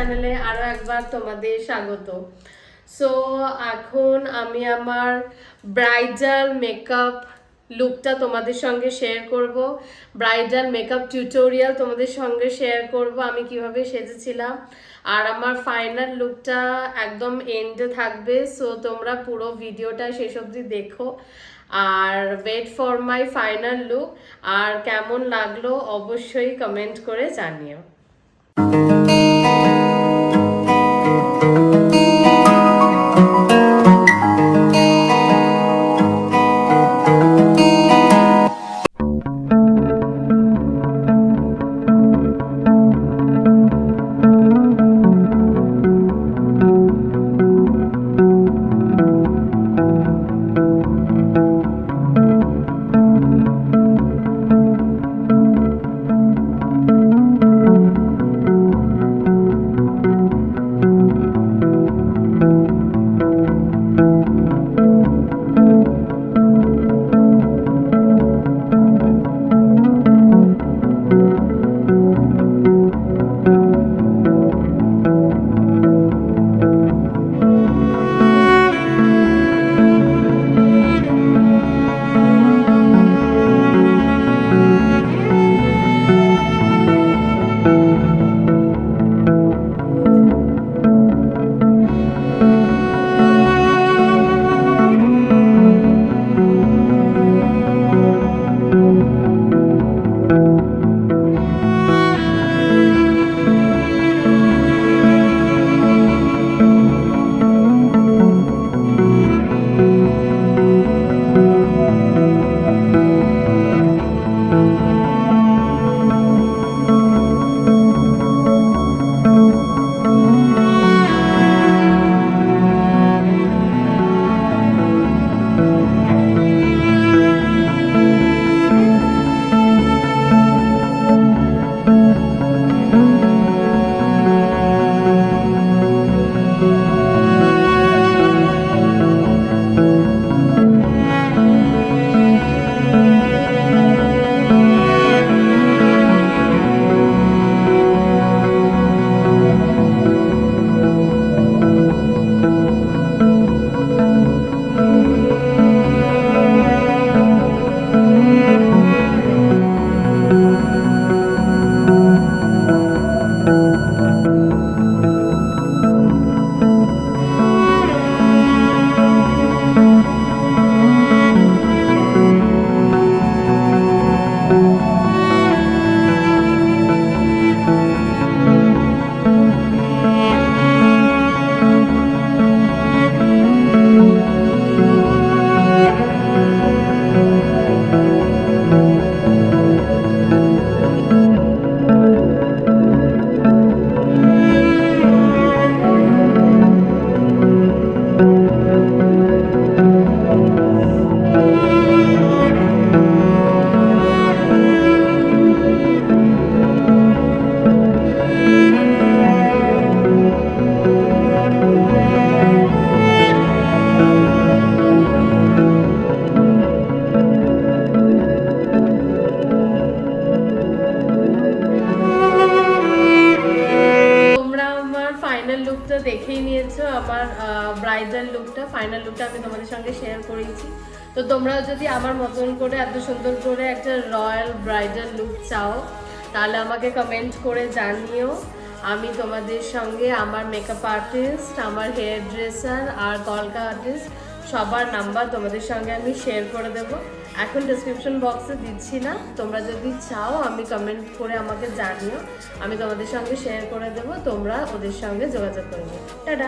চ্যানেলে আরো একবার তোমাদের স্বাগত। সো এখন আমি আমার ব্রাইডাল মেকআপ লুকটা তোমাদের সঙ্গে শেয়ার করব, ব্রাইডাল মেকআপ টিউটোরিয়াল তোমাদের সঙ্গে শেয়ার করব আমি কিভাবে সেজেছিলাম, আর আমার ফাইনাল লুকটা একদম এন্ডে থাকবে। সো তোমরা পুরো ভিডিওটা শেষ অবধি দেখো আর wait for my final look. আর কেমন লাগলো অবশ্যই কমেন্ট করে জানিও। লুকটা দেখেই নিয়েছো, আমার ব্রাইডাল লুকটা, ফাইনাল লুকটা আমি তোমাদের সঙ্গে শেয়ার করেছি। তো তোমরা যদি আমার মতন করে এত সুন্দর করে একটা রয়্যাল ব্রাইডাল লুক চাও তাহলে আমাকে কমেন্ট করে জানিও। আমি তোমাদের সঙ্গে আমার মেকআপ আর্টিস্ট, আমার হেয়ার ড্রেসার আর কলকা আর্টিস্ট সবার নাম্বার তোমাদের সঙ্গে আমি শেয়ার করে দেব। এখন ডেসক্রিপশন বক্সে দিচ্ছি না, তোমরা যদি চাও আমি কমেন্ট করে আমাকে জানিও, আমি তোমাদের সঙ্গে শেয়ার করে দেব, তোমরা ওদের সঙ্গে যোগাযোগ করবে। টাটা।